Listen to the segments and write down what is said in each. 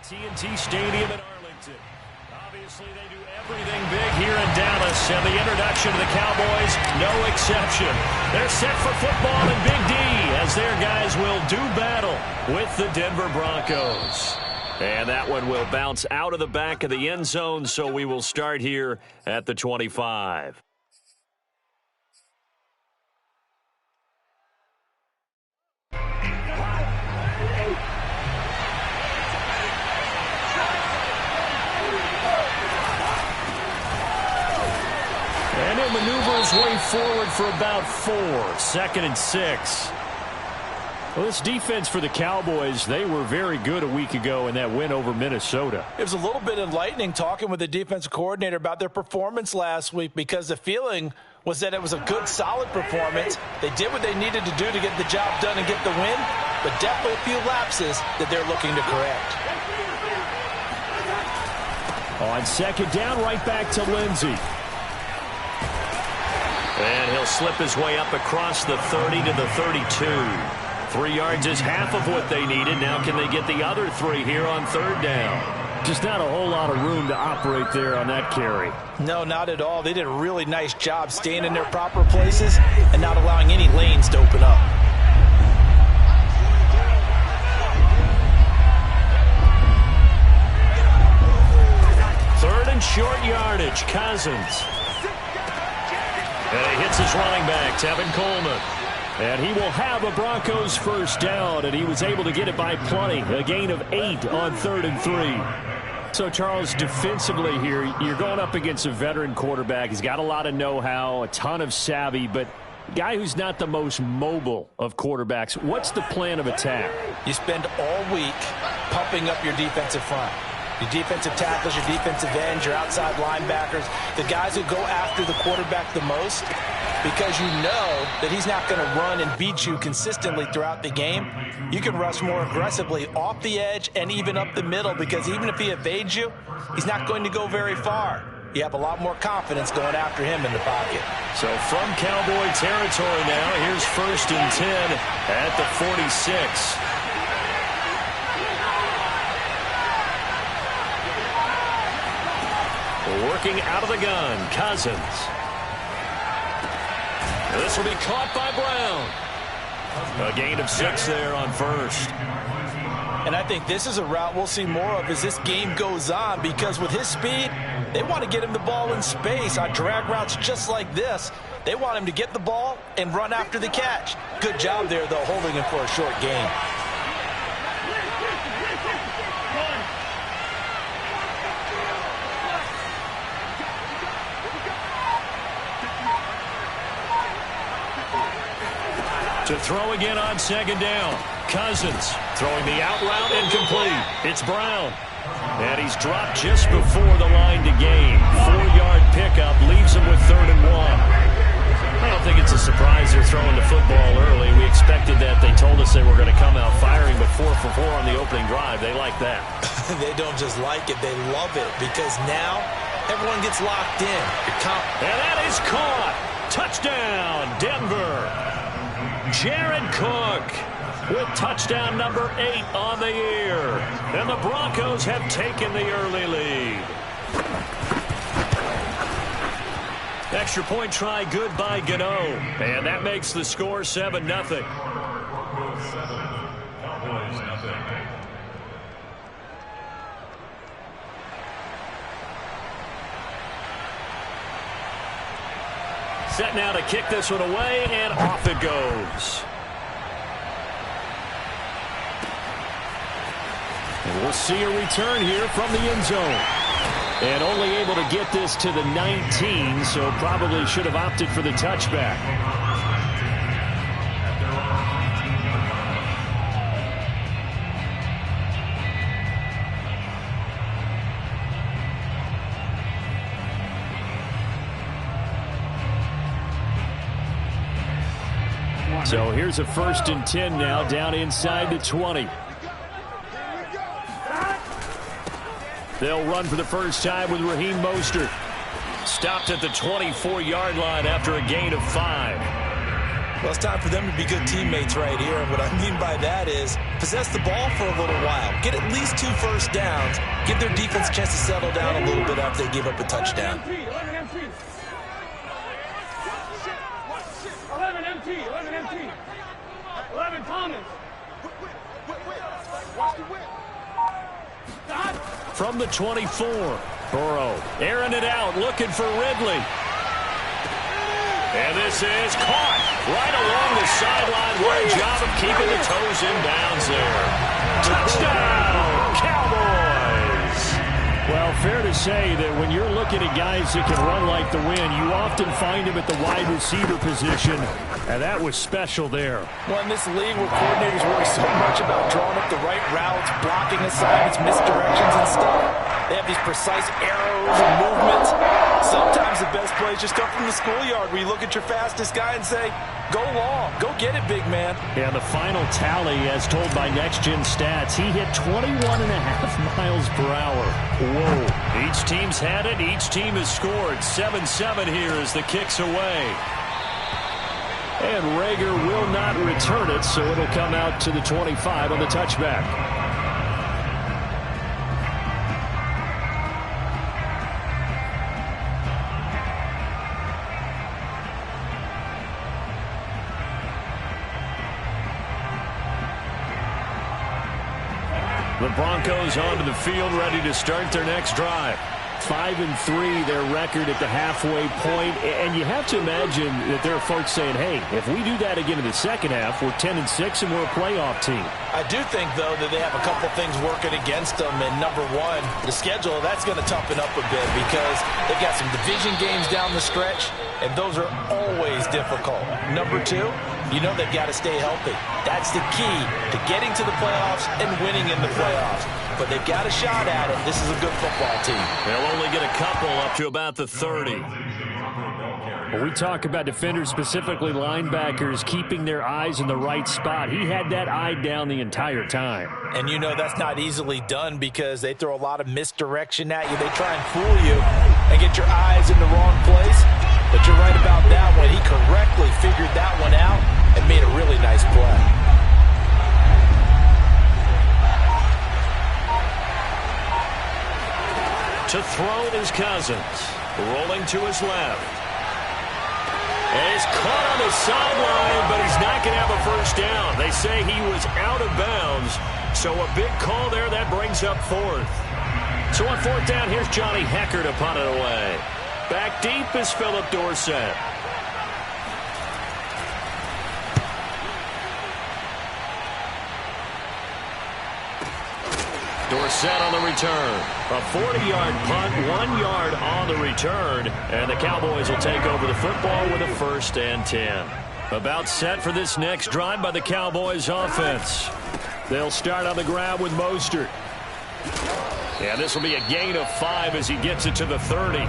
TNT Stadium in Arlington. Obviously, they do everything big here in Dallas, and the introduction to the Cowboys, no exception. They're set for football in Big D as their guys will do battle with the Denver Broncos. And that one will bounce out of the back of the end zone, so we will start here at the 25. And he'll maneuver his way forward for about 4. 2nd and 6. Well, this defense for the Cowboys, they were very good a week ago in that win over Minnesota. It was a little bit enlightening talking with the defensive coordinator about their performance last week, because the feeling was that it was a good, solid performance. They did what they needed to do to get the job done and get the win, but definitely a few lapses that they're looking to correct. On 2nd down, right back to Lindsey. And he'll slip his way up across the 30 to the 32. 3 yards is half of what they needed. Now can they get the other 3 here on 3rd down? Just not a whole lot of room to operate there on that carry. No, not at all. They did a really nice job staying in their proper places and not allowing any lanes to open up. Third and short yardage. Cousins. And he hits his running back, Tevin Coleman. And he will have a Broncos first down, and he was able to get it by plenty. A gain of 8 on 3rd and 3. So, Charles, defensively here, you're going up against a veteran quarterback. He's got a lot of know-how, a ton of savvy, but a guy who's not the most mobile of quarterbacks. What's the plan of attack? You spend all week pumping up your defensive front. Your defensive tackles, your defensive ends, your outside linebackers, the guys who go after the quarterback the most, because you know that he's not going to run and beat you consistently throughout the game. You can rush more aggressively off the edge and even up the middle, because even if he evades you, he's not going to go very far. You have a lot more confidence going after him in the pocket. So from Cowboy territory now, here's 1st and 10 at the 46. Working out of the gun, Cousins. This will be caught by Brown. A gain of 6 there on 1st. And I think this is a route we'll see more of as this game goes on, because with his speed, they want to get him the ball in space on drag routes just like this. They want him to get the ball and run after the catch. Good job there, though, holding him for a short gain. To throw again on 2nd down. Cousins throwing the out route incomplete. It's Brown. And he's dropped just before the line to gain. 4-yard pickup leaves him with 3rd and 1. I don't think it's a surprise they're throwing the football early. We expected that. They told us they were going to come out firing, but 4 for 4 on the opening drive. They like that. They don't just like it, they love it, because now everyone gets locked in. And that is caught. Touchdown, Denver. Jared Cook with touchdown number 8 on the year. And the Broncos have taken the early lead. Extra point try good by Gano. And that makes the score 7-0. Set now to kick this one away, and off it goes. And we'll see a return here from the end zone. And only able to get this to the 19, so probably should have opted for the touchback. So here's a 1st and 10 now, down inside the 20. They'll run for the first time with Raheem Mostert. Stopped at the 24-yard line after a gain of 5. Well, it's time for them to be good teammates right here. And what I mean by that is possess the ball for a little while. Get at least 2 first downs. Give their defense a chance to settle down a little bit after they give up a touchdown. 11 MT. 11 Thomas. From the 24, Burrow airing it out, looking for Ridley. And this is caught right along the sideline. What a job of keeping the toes in bounds there. Touchdown, Cowboys! Well, fair to say that when you're looking at guys that can run like the wind, you often find them at the wide receiver position, and that was special there. Well, in this league where coordinators worry so much about drawing up the right routes, blocking assignments, misdirections and stuff, they have these precise arrows and movements. Sometimes the best plays just come from the schoolyard where you look at your fastest guy and say, go long, go get it, big man. Yeah, the final tally, as told by Next Gen Stats, he hit 21.5 miles per hour. Whoa. Each team's had it. Each team has scored. 7-7 here as the kick's away. And Rager will not return it, so it'll come out to the 25 on the touchback. The Broncos onto the field, ready to start their next drive. 5-3, their record at the halfway point. And you have to imagine that there are folks saying, hey, if we do that again in the second half, we're 10-6 and we're a playoff team. I do think, though, that they have a couple things working against them. And number one, the schedule, that's going to toughen up a bit because they've got some division games down the stretch, and those are always difficult. Number two, you know they've got to stay healthy. That's the key to getting to the playoffs and winning in the playoffs. But they've got a shot at it. This is a good football team. They'll only get a couple up to about the 30. When we talk about defenders, specifically linebackers, keeping their eyes in the right spot, he had that eye down the entire time. And you know that's not easily done because they throw a lot of misdirection at you. They try and fool you and get your eyes in the wrong place. But you're right about that one. He correctly figured that one out and made a really nice play. To throw is Cousins, rolling to his left. And he's caught on the sideline, but he's not going to have a first down. They say he was out of bounds, so a big call there. That brings up fourth. So on fourth down, here's Johnny Hecker to punt it away. Back deep is Philip Dorsett. Dorsett on the return. A 40-yard punt, 1 yard on the return. And the Cowboys will take over the football with a 1st and 10. About set for this next drive by the Cowboys offense. They'll start on the ground with Mostert. Yeah, this will be a gain of 5 as he gets it to the 30.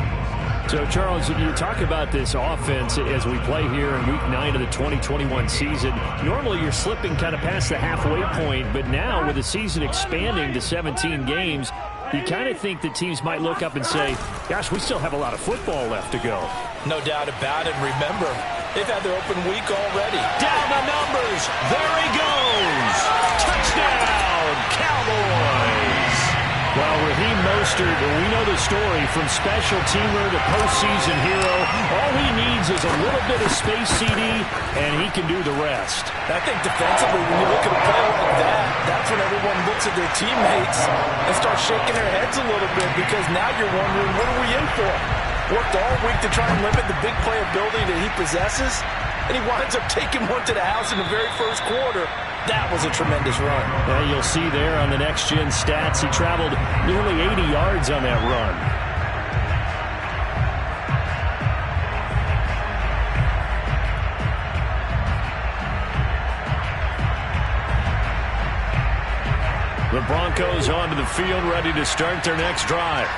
So, Charles, you talk about this offense as we play here in Week 9 of the 2021 season. Normally, you're slipping kind of past the halfway point, but now with the season expanding to 17 games, you kind of think that teams might look up and say, gosh, we still have a lot of football left to go. No doubt about it. Remember, they've had their open week already. Down the numbers. There he goes. Touchdown, Cowboys. Well, Raheem Mostert, we know the story from special teamer to postseason hero. All he needs is a little bit of space, CD, and he can do the rest. I think defensively, when you look at a play like that, that's when everyone looks at their teammates and starts shaking their heads a little bit because now you're wondering, what are we in for? Worked all week to try and limit the big play ability that he possesses, and he winds up taking one to the house in the very first quarter. That was a tremendous run. Yeah, you'll see there on the next-gen stats, he traveled nearly 80 yards on that run. The Broncos onto the field, ready to start their next drive.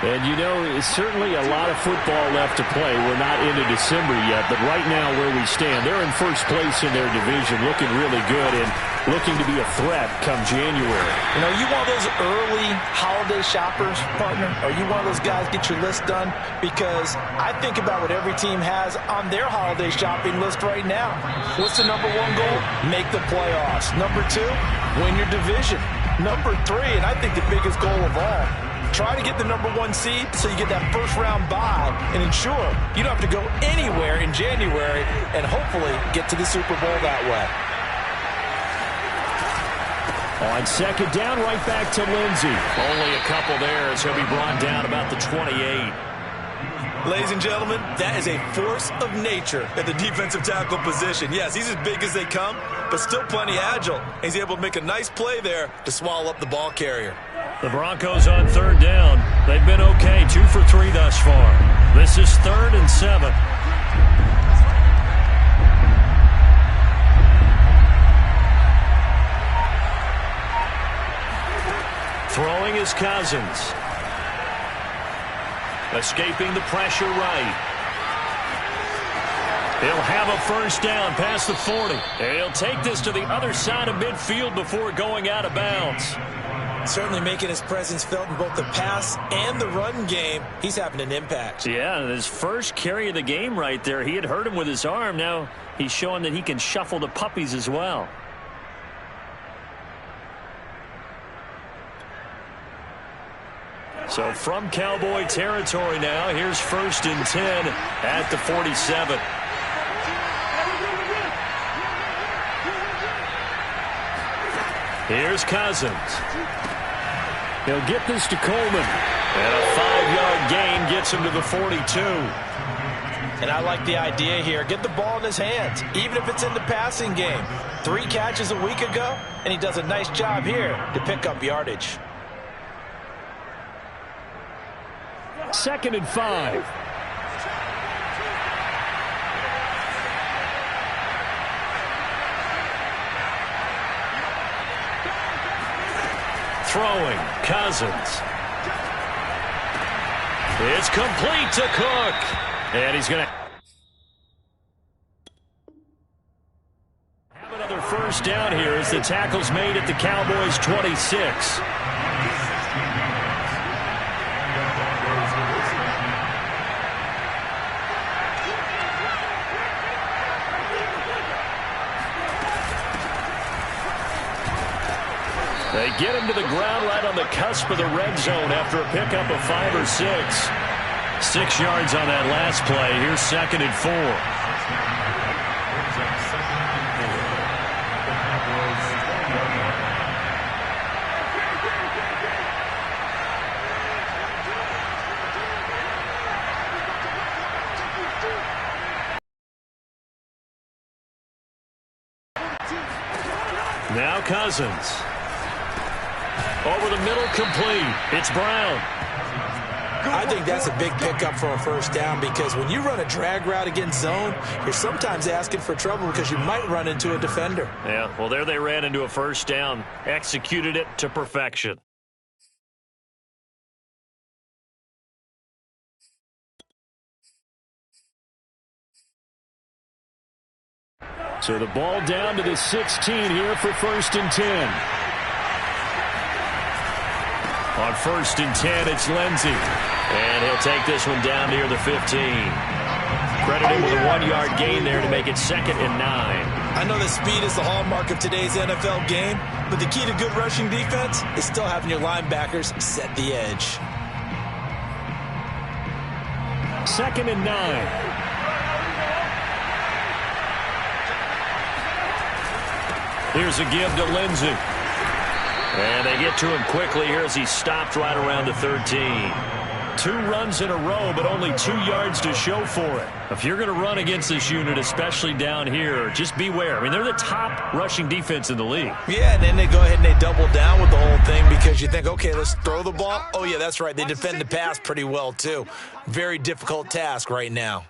And, you know, it's certainly a lot of football left to play. We're not into December yet, but right now where we stand, they're in first place in their division, looking really good and looking to be a threat come January. You know, you one of those early holiday shoppers, partner? Are you one of those guys get your list done? Because I think about what every team has on their holiday shopping list right now. What's the number one goal? Make the playoffs. Number two, win your division. Number three, and I think the biggest goal of all, try to get the number one seed so you get that first round bye and ensure you don't have to go anywhere in January and hopefully get to the Super Bowl that way. On second down, right back to Lindsey. Only a couple there as he'll be brought down about the 28. Ladies and gentlemen, that is a force of nature at the defensive tackle position. Yes, he's as big as they come, but still plenty agile. He's able to make a nice play there to swallow up the ball carrier. The Broncos on third down. They've been okay, 2 for 3 thus far. This is 3rd and 7. Throwing is Cousins. Escaping the pressure right. He'll have a first down past the 40. And he'll take this to the other side of midfield before going out of bounds. Certainly making his presence felt in both the pass and the run game. He's having an impact. Yeah, his first carry of the game right there. He had hurt him with his arm. Now he's showing that he can shuffle the puppies as well. So from Cowboy territory now, here's 1st and 10 at the 47. Here's Cousins. He'll get this to Coleman. And a 5-yard gain gets him to the 42. And I like the idea here. Get the ball in his hands, even if it's in the passing game. 3 catches a week ago, and he does a nice job here to pick up yardage. 2nd and 5. Throwing, Cousins. It's complete to Cook. And he's going to have another first down here as the tackle's made at the Cowboys' 26. They get him to the ground right on the cusp of the red zone after a pickup of 5 or 6. 6 yards on that last play. Here's 2nd and 4. Now Cousins. Over the middle, complete. It's Brown. I think that's a big pickup for a first down because when you run a drag route against zone, you're sometimes asking for trouble because you might run into a defender. Yeah, well, there they ran into a first down. Executed it to perfection. So the ball down to the 16 here for 1st and 10. On 1st and 10, it's Lindsey. And he'll take this one down near the 15. Credited with a 1-yard gain there to make it 2nd and 9. I know that speed is the hallmark of today's NFL game, but the key to good rushing defense is still having your linebackers set the edge. 2nd and 9. Here's a give to Lindsey. And they get to him quickly here as he stopped right around the 13. 2 runs in a row, but only 2 yards to show for it. If you're going to run against this unit, especially down here, just beware. I mean, they're the top rushing defense in the league. Yeah, and then they go ahead and they double down with the whole thing because you think, okay, let's throw the ball. Oh, yeah, that's right. They defend the pass pretty well, too. Very difficult task right now.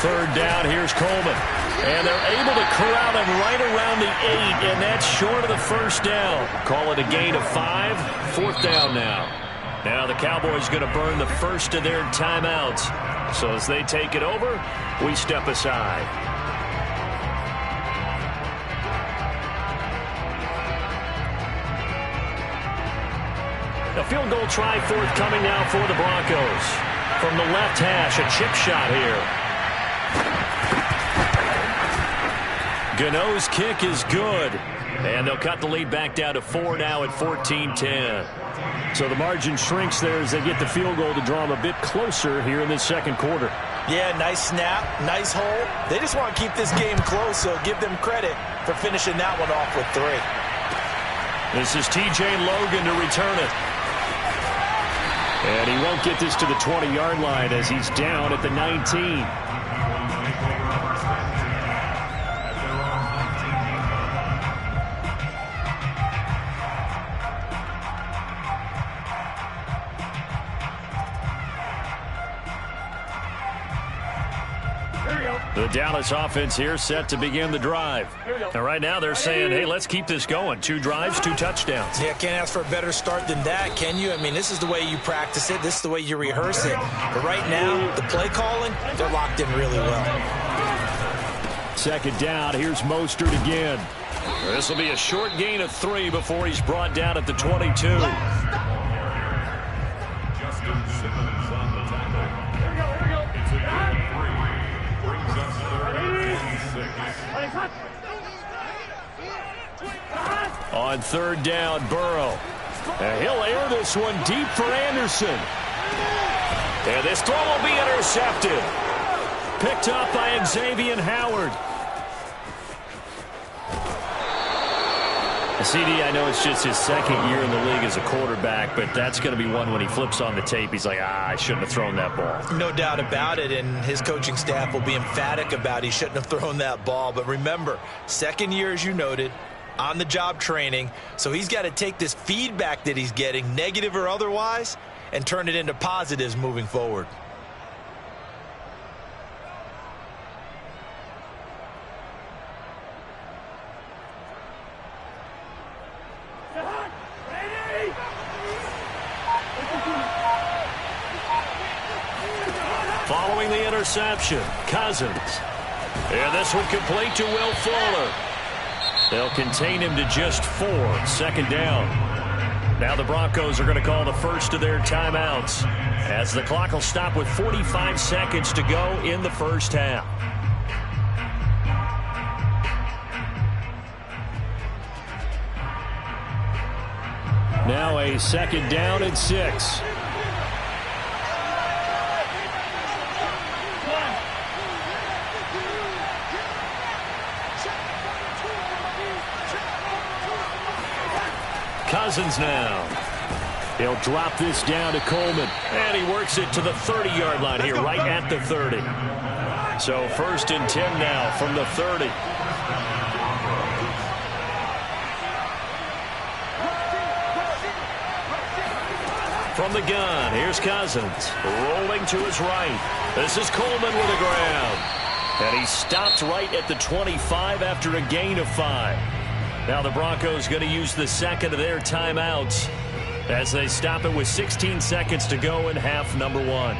third down, here's Coleman. And they're able to corral him right around the 8, and that's short of the first down. Call it a gain of 5, fourth down now. Now the Cowboys going to burn the first of their timeouts. So as they take it over, we step aside. A field goal try forthcoming now for the Broncos. From the left hash, a chip shot here. Gano's kick is good. And they'll cut the lead back down to 4 now at 14-10. So the margin shrinks there as they get the field goal to draw them a bit closer here in this second quarter. Yeah, nice snap, nice hole. They just want to keep this game close, so give them credit for finishing that one off with 3. This is T.J. Logan to return it. And he won't get this to the 20-yard line as he's down at the 19. The Dallas offense here set to begin the drive. And right now they're saying, hey, let's keep this going. 2 drives, 2 touchdowns. Yeah, can't ask for a better start than that, can you? I mean, this is the way you practice it. This is the way you rehearse it. But right now, the play calling, they're locked in really well. Second down, here's Mostert again. This will be a short gain of 3 before he's brought down at the 22. On third down, Burrow. And he'll air this one deep for Anderson. And this throw will be intercepted. Picked up by Xavier Howard. CD, I know it's just his second year in the league as a quarterback, but that's going to be one when he flips on the tape. He's like, I shouldn't have thrown that ball. No doubt about it, and his coaching staff will be emphatic about he shouldn't have thrown that ball. But remember, second year, as you noted, on-the-job training, so he's got to take this feedback that he's getting, negative or otherwise, and turn it into positives moving forward. Following the interception, Cousins. And this one complete to Will Fuller. They'll contain him to just 4, second down. Now the Broncos are going to call the first of their timeouts as the clock will stop with 45 seconds to go in the first half. Now a second down and 6. Cousins now. He'll drop this down to Coleman. And he works it to the 30-yard line here, right at the 30. So first and 10 now from the 30. From the gun, here's Cousins. Rolling to his right. This is Coleman with the ground. And he stopped right at the 25 after a gain of 5. Now the Broncos going to use the second of their timeouts as they stop it with 16 seconds to go in half number 1.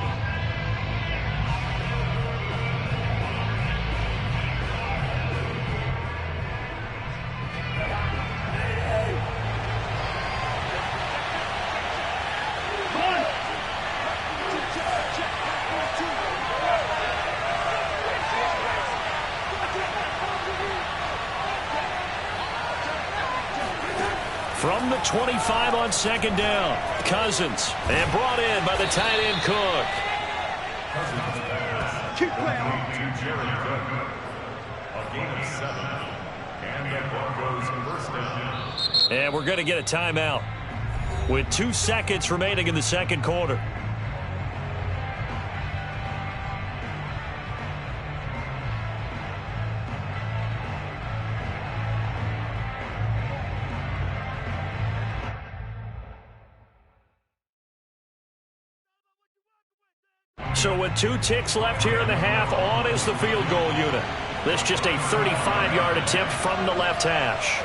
From the 25 on second down, Cousins, and brought in by the tight end Cook. Keep playing. A gain of 7. And the Broncos first down. And we're going to get a timeout with 2 seconds remaining in the second quarter. So with 2 ticks left here in the half, on is the field goal unit. This just a 35-yard attempt from the left hash.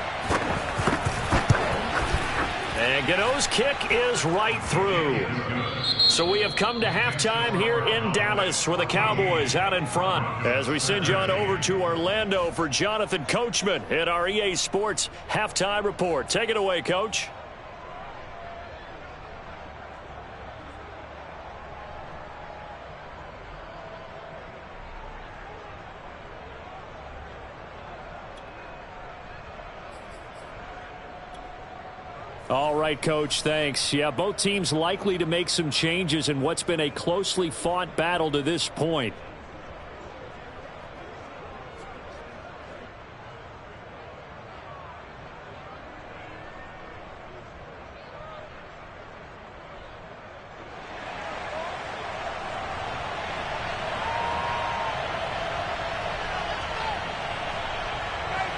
And Gano's kick is right through. So we have come to halftime here in Dallas with the Cowboys out in front. As we send you on over to Orlando for Jonathan Coachman at our EA Sports Halftime Report. Take it away, Coach. All right, Coach, thanks. Yeah, both teams likely to make some changes in what's been a closely fought battle to this point.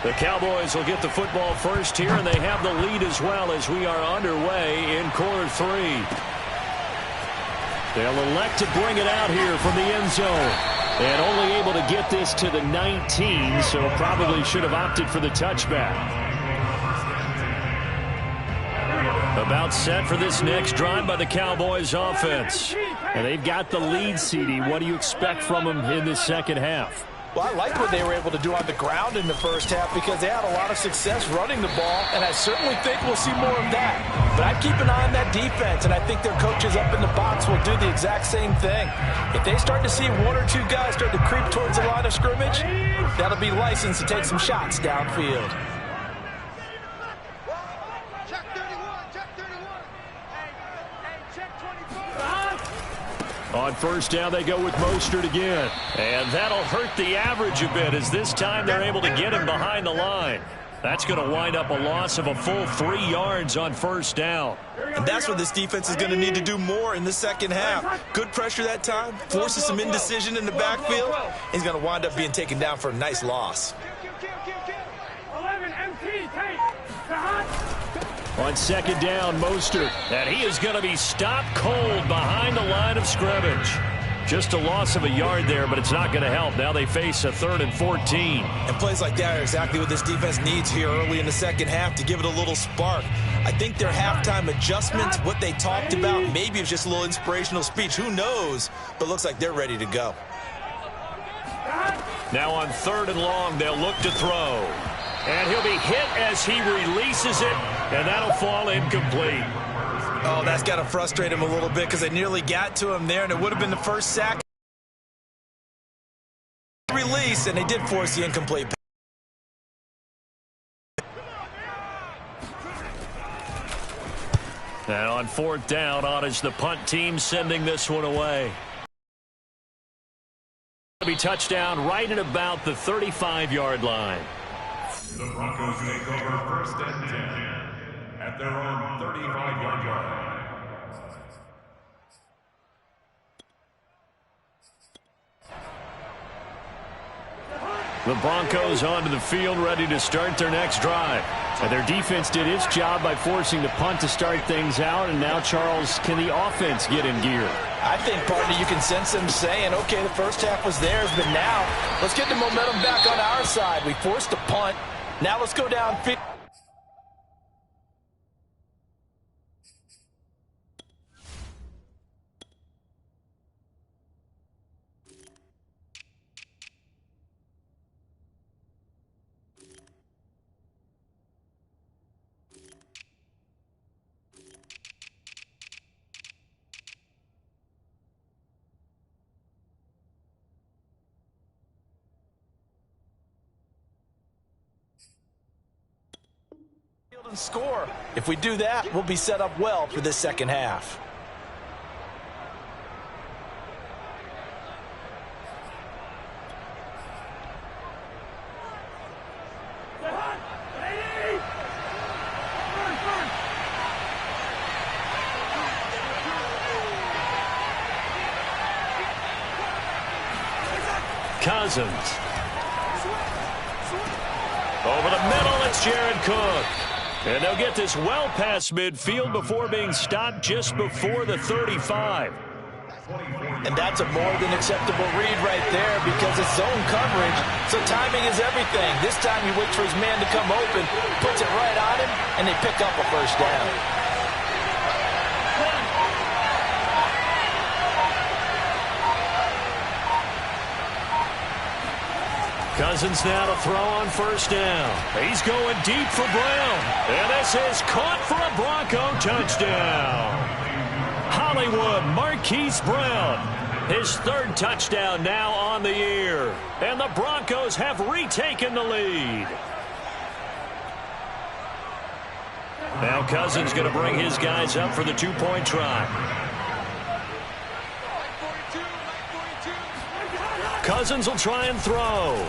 The Cowboys will get the football first here, and they have the lead as well as we are underway in quarter 3. They'll elect to bring it out here from the end zone. And only able to get this to the 19, so probably should have opted for the touchback. About set for this next drive by the Cowboys offense. And they've got the lead, CD. What do you expect from them in this second half? Well, I like what they were able to do on the ground in the first half because they had a lot of success running the ball, and I certainly think we'll see more of that. But I'd keep an eye on that defense, and I think their coaches up in the box will do the exact same thing. If they start to see 1 or 2 guys start to creep towards the line of scrimmage, that'll be licensed to take some shots downfield. Check 31, check 31. Hey, check 24. On first down, they go with Mostert again. And that'll hurt the average a bit as this time they're able to get him behind the line. That's going to wind up a loss of a full 3 yards on first down. And that's what this defense is going to need to do more in the second half. Good pressure that time, forces some indecision in the backfield. He's going to wind up being taken down for a nice loss. 11 MT, take. On second down, Mostert. And he is going to be stopped cold behind the line of scrimmage. Just a loss of a yard there, but it's not going to help. Now they face a 3rd and 14. And plays like that are exactly what this defense needs here early in the second half to give it a little spark. I think their halftime adjustments, what they talked about, maybe it's just a little inspirational speech. Who knows? But looks like they're ready to go. Now on 3rd and long, they'll look to throw. And he'll be hit as he releases it, and that'll fall incomplete. Oh, that's got to frustrate him a little bit because they nearly got to him there, and it would have been the first sack. Release, and they did force the incomplete pass. And on 4th down, on is the punt team sending this one away. It'll be touchdown right at about the 35-yard line. The Broncos take over 1st and 10 at their own 35-yard line. The Broncos onto the field, ready to start their next drive. And their defense did its job by forcing the punt to start things out. And now, Charles, can the offense get in gear? I think, partner, you can sense them saying, okay, the first half was theirs, but now let's get the momentum back on our side. We forced a punt. Now let's go down. And score. If we do that, we'll be set up well for this second half. Cousins. Over the middle, it's Jared Cook. And they'll get this well past midfield before being stopped just before the 35. And that's a more than acceptable read right there because it's zone coverage, so timing is everything. This time he waits for his man to come open, puts it right on him, and they pick up a first down. Cousins now to throw on first down. He's going deep for Brown. And this is caught for a Bronco touchdown. Hollywood Marquise Brown. His third touchdown now on the year. And the Broncos have retaken the lead. Now Cousins going to bring his guys up for the two-point try. Cousins will try and throw.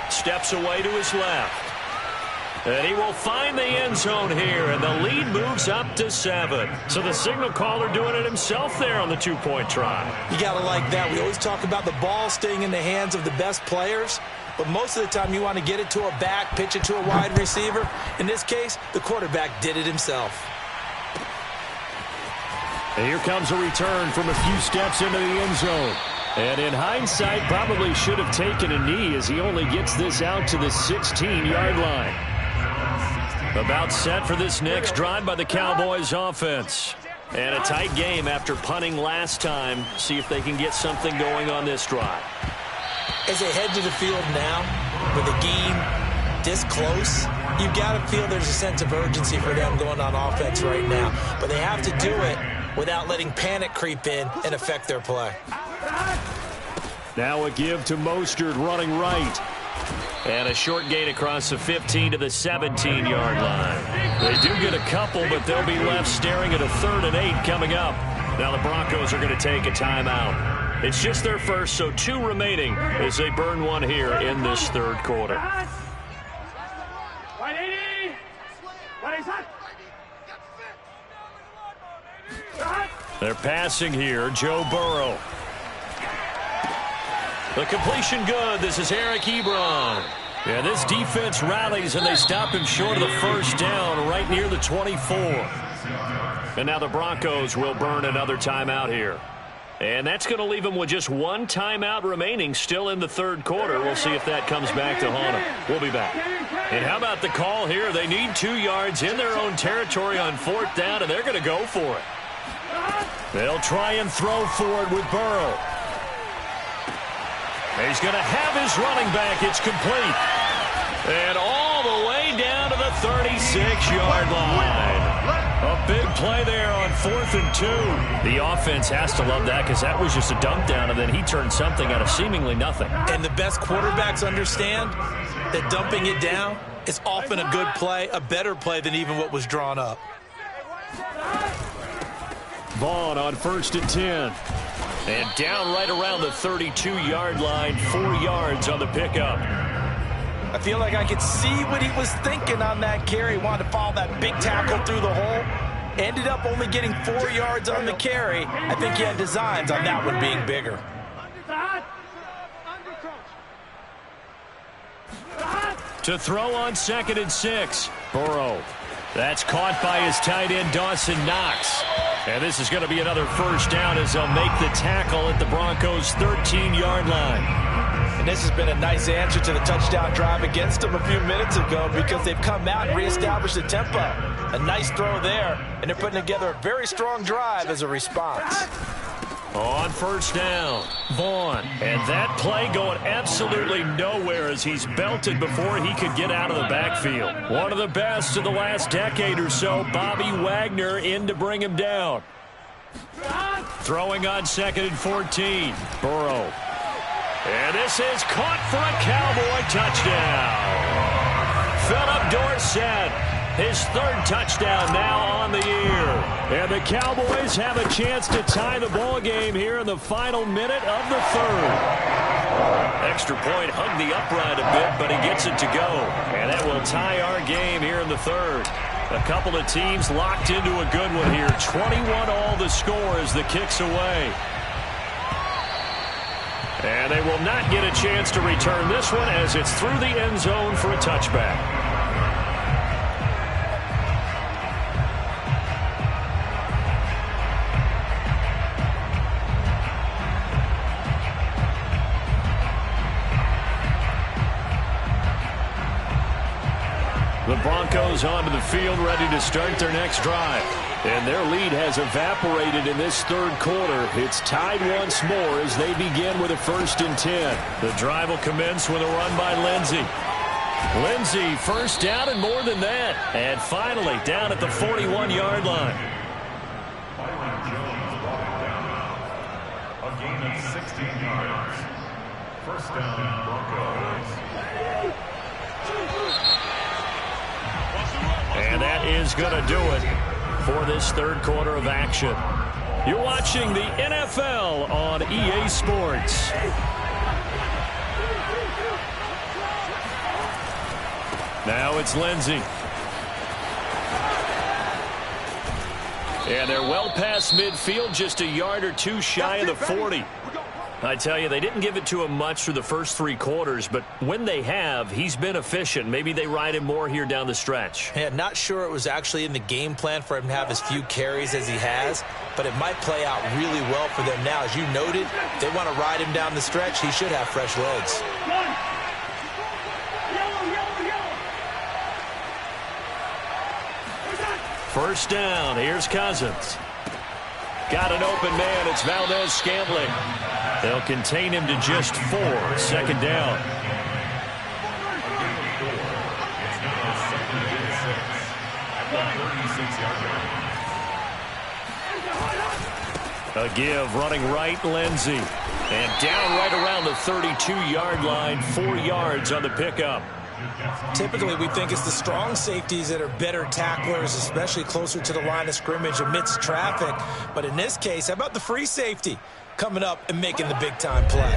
Steps away to his left. And he will find the end zone here, and the lead moves up to 7. So the signal caller doing it himself there on the two-point try. You got to like that. We always talk about the ball staying in the hands of the best players, but most of the time you want to get it to a back, pitch it to a wide receiver. In this case, the quarterback did it himself. And here comes a return from a few steps into the end zone. And in hindsight, probably should have taken a knee as he only gets this out to the 16-yard line. About set for this next drive by the Cowboys offense. And a tight game after punting last time. See if they can get something going on this drive. As they head to the field now, with the game this close, you've got to feel there's a sense of urgency for them going on offense right now. But they have to do it without letting panic creep in and affect their play. Now a give to Mostert running right. And a short gain across the 15 to the 17-yard line. They do get a couple, but they'll be left staring at a 3rd and 8 coming up. Now the Broncos are going to take a timeout. It's just their first, so 2 remaining as they burn one here in this third quarter. They're passing here. Joe Burrow. The completion good. This is Eric Ebron. Yeah, this defense rallies, and they stop him short of the first down right near the 24. And now the Broncos will burn another timeout here. And that's going to leave them with just 1 timeout remaining still in the third quarter. We'll see if that comes back to haunt them. We'll be back. And how about the call here? They need 2 yards in their own territory on 4th down, and they're going to go for it. They'll try and throw for it with Burrow. He's going to have his running back. It's complete. And all the way down to the 36-yard line. A big play there on 4th and 2. The offense has to love that because that was just a dump down, and then he turned something out of seemingly nothing. And the best quarterbacks understand that dumping it down is often a good play, a better play than even what was drawn up. Vaughn on 1st and 10. And down right around the 32-yard line, 4 yards on the pickup. I feel like I could see what he was thinking on that carry. Wanted to follow that big tackle through the hole. Ended up only getting 4 yards on the carry. I think he had designs on that one being bigger. To throw on 2nd and 6. Burrow. That's caught by his tight end, Dawson Knox. And this is going to be another first down as they'll make the tackle at the Broncos' 13-yard line. And this has been a nice answer to the touchdown drive against them a few minutes ago because they've come out and reestablished the tempo. A nice throw there, and they're putting together a very strong drive as a response. On first down, Vaughn. And that play going absolutely nowhere as he's belted before he could get out of the backfield. One of the best of the last decade or so, Bobby Wagner in to bring him down. Throwing on 2nd and 14, Burrow. And this is caught for a Cowboy touchdown. Philip Dorsett. His 3rd touchdown now on the year. And the Cowboys have a chance to tie the ball game here in the final minute of the 3rd. Extra point hugged the upright a bit, but he gets it to go. And that will tie our game here in the 3rd. A couple of teams locked into a good one here. 21-all the score as the kick's away. And they will not get a chance to return this one as it's through the end zone for a touchback. The Broncos onto the field, ready to start their next drive. And their lead has evaporated in this third quarter. It's tied once more as they begin with a 1st and 10. The drive will commence with a run by Lindsey. Lindsey, first down and more than that. And finally down at the 41-yard line. A gain of 16 yards. First down, Broncos. And that is going to do it for this third quarter of action. You're watching the NFL on EA Sports. Now it's Lindsey. And they're well past midfield, just a yard or two shy of the 40. I tell you, they didn't give it to him much through the first 3 quarters, but when they have, he's been efficient. Maybe they ride him more here down the stretch. Yeah, not sure it was actually in the game plan for him to have as few carries as he has, but it might play out really well for them now. As you noted, they want to ride him down the stretch. He should have fresh legs. First down, here's Cousins. Got an open man, it's Valdez-Scantling. They'll contain him to just 4, 2nd down. A give, running right, Lindsey. And down right around the 32-yard line, 4 yards on the pickup. Typically, we think it's the strong safeties that are better tacklers, especially closer to the line of scrimmage amidst traffic. But in this case, how about the free safety coming up and making the big-time play?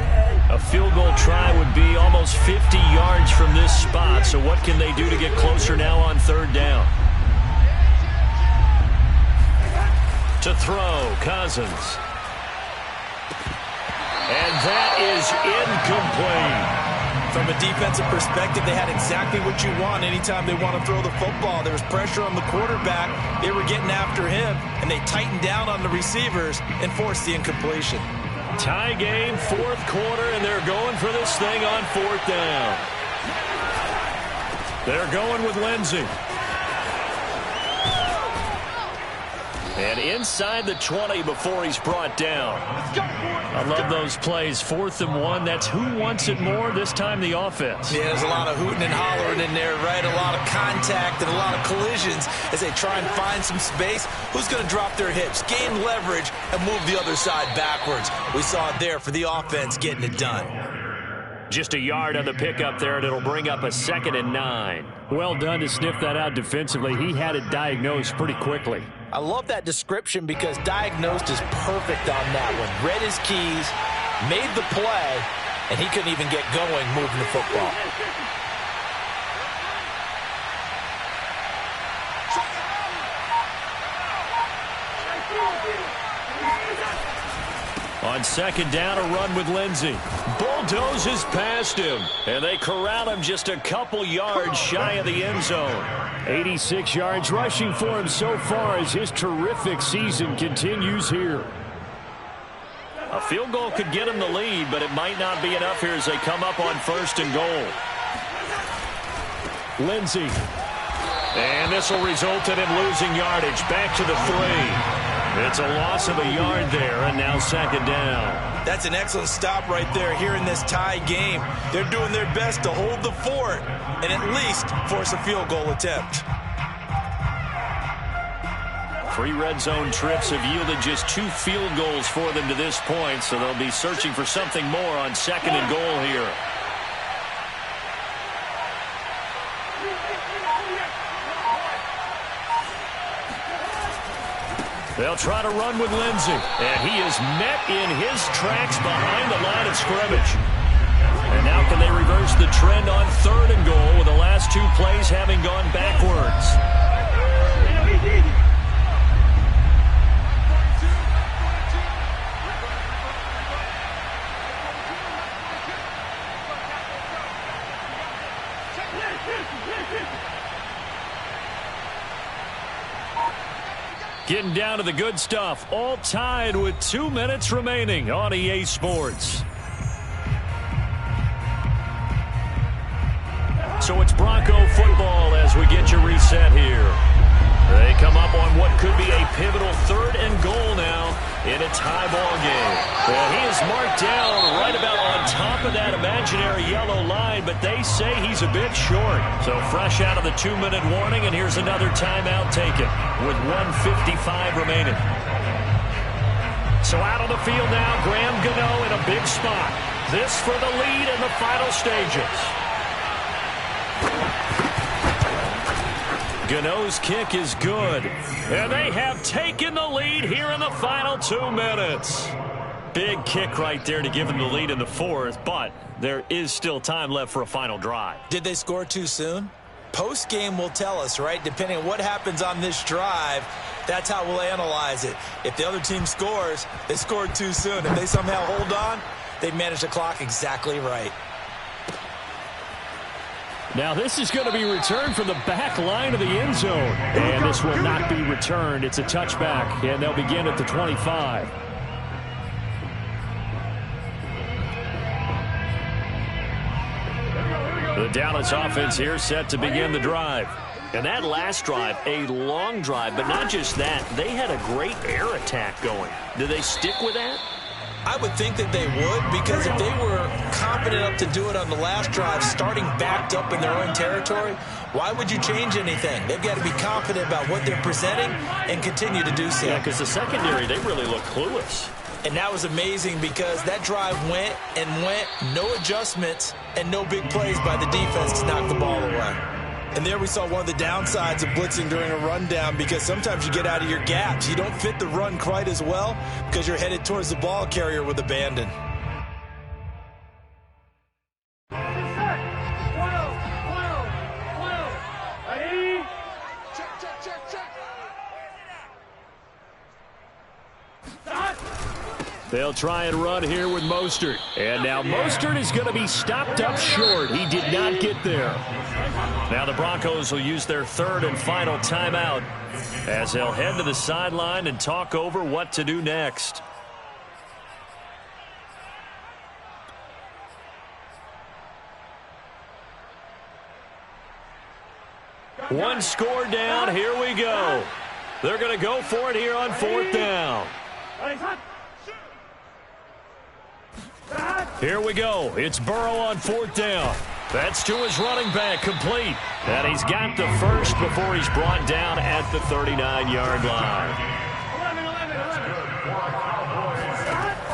A field goal try would be almost 50 yards from this spot. So what can they do to get closer now on 3rd down? To throw, Cousins. And that is incomplete. From a defensive perspective, they had exactly what you want anytime they want to throw the football. There was pressure on the quarterback. They were getting after him, and they tightened down on the receivers and forced the incompletion. Tie game, 4th quarter, and they're going for this thing on 4th down. They're going with Lindsey. And inside the 20 before he's brought down. I love those plays. 4th and 1. That's who wants it more, this time the offense. Yeah, there's a lot of hooting and hollering in there, right? A lot of contact and a lot of collisions as they try and find some space. Who's going to drop their hips, gain leverage, and move the other side backwards? We saw it there for the offense getting it done. Just a yard on the pickup there, and it'll bring up a 2nd and 9. Well done to sniff that out defensively. He had it diagnosed pretty quickly. I love that description because diagnosed is perfect on that one. Read his keys, made the play, and he couldn't even get going moving the football. On 2nd down, a run with Lindsey. Bulldozes past him, and they corral him just a couple yards shy of the end zone. 86 yards rushing for him so far as his terrific season continues here. A field goal could get him the lead, but it might not be enough here as they come up on 1st and goal. Lindsey. And this will result in him losing yardage. Back to the 3. It's a loss of a yard there, and now 2nd down. That's an excellent stop right there here in this tie game. They're doing their best to hold the fort and at least force a field goal attempt. 3 red zone trips have yielded just 2 field goals for them to this point, so they'll be searching for something more on 2nd and goal here. They'll try to run with Lindsey, and he is met in his tracks behind the line of scrimmage. And now can they reverse the trend on 3rd and goal with the last 2 plays having gone backwards? Getting down to the good stuff, all tied with 2 minutes remaining on EA Sports. So it's Bronco football as we get you reset here. They come up on what could be a pivotal 3rd and goal now in a tie ball game. Well, he is marked down right about on top of that imaginary yellow line, but they say he's a bit short. So fresh out of the 2-minute warning, and here's another timeout taken with 1:55 remaining. So out on the field now, Graham Gano in a big spot. This for the lead in the final stages. Gano's kick is good. And they have taken the lead here in the final 2 minutes. Big kick right there to give them the lead in the 4th, but there is still time left for a final drive. Did they score too soon? Post-game will tell us, right? Depending on what happens on this drive, that's how we'll analyze it. If the other team scores, they scored too soon. If they somehow hold on, they managed the clock exactly right. Now this is going to be returned from the back line of the end zone. And this will not be returned. It's a touchback, and they'll begin at the 25. The Dallas offense here set to begin the drive. And that last drive, a long drive, but not just that. They had a great air attack going. Do they stick with that? I would think that they would, because if they were confident enough to do it on the last drive, starting backed up in their own territory, why would you change anything? They've got to be confident about what they're presenting and continue to do so. Yeah, because the secondary, they really look clueless. And that was amazing because that drive went and went, no adjustments, and no big plays by the defense to knock the ball away. And there we saw one of the downsides of blitzing during a rundown, because sometimes you get out of your gaps. You don't fit the run quite as well because you're headed towards the ball carrier with abandon. They'll try and run here with Mostert. And now Mostert is going to be stopped up short. He did not get there. Now the Broncos will use their 3rd and final timeout as they'll head to the sideline and talk over what to do next. One score down. Here we go. They're going to go for it here on 4th down. Here we go. It's Burrow on 4th down. That's to his running back, complete. And he's got the first before he's brought down at the 39-yard line.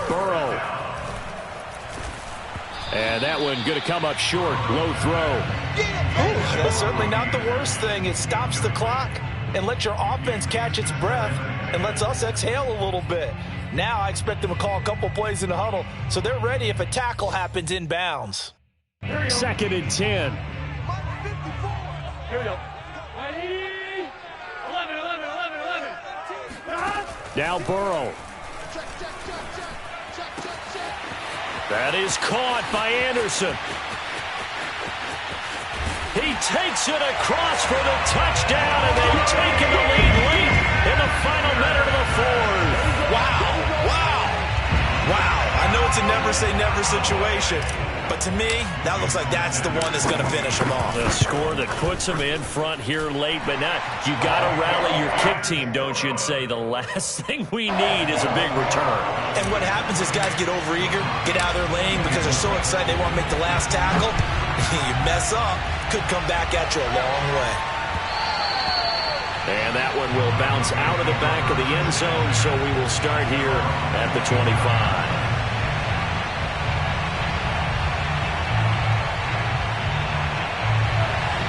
Burrow. And that one going to come up short. Low throw. That's certainly not the worst thing. It stops the clock and lets your offense catch its breath and lets us exhale a little bit. Now I expect them to call a couple plays in the huddle so they're ready if a tackle happens in bounds. 2nd and 10. Here we go. Now Burrow. That is caught by Anderson. He takes it across for the touchdown, and they've taken the lead late in the final minute of the 4th. Wow. I know it's a never-say-never situation, but to me, that looks like that's the one that's going to finish them off. The score that puts them in front here late, but not. You got to rally your kick team, don't you, and say the last thing we need is a big return. And what happens is guys get overeager, get out of their lane because they're so excited they want to make the last tackle. You mess up, could come back at you a long way. And that one will bounce out of the back of the end zone, so we will start here at the 25.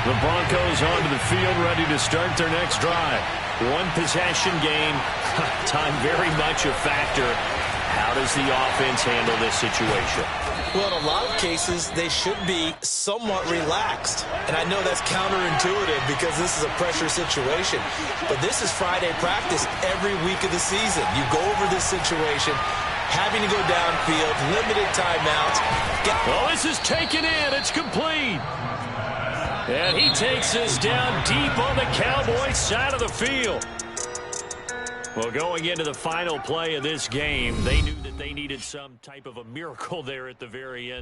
The Broncos onto the field, ready to start their next drive. One possession game, time very much a factor. How does the offense handle this situation? Well, in a lot of cases, they should be somewhat relaxed. And I know that's counterintuitive because this is a pressure situation. But this is Friday practice every week of the season. You go over this situation, having to go downfield, limited timeouts. Oh, this is taken in. It's complete. And he takes us down deep on the Cowboys side of the field. Well, going into the final play of this game, they knew that they needed some type of a miracle there at the very end.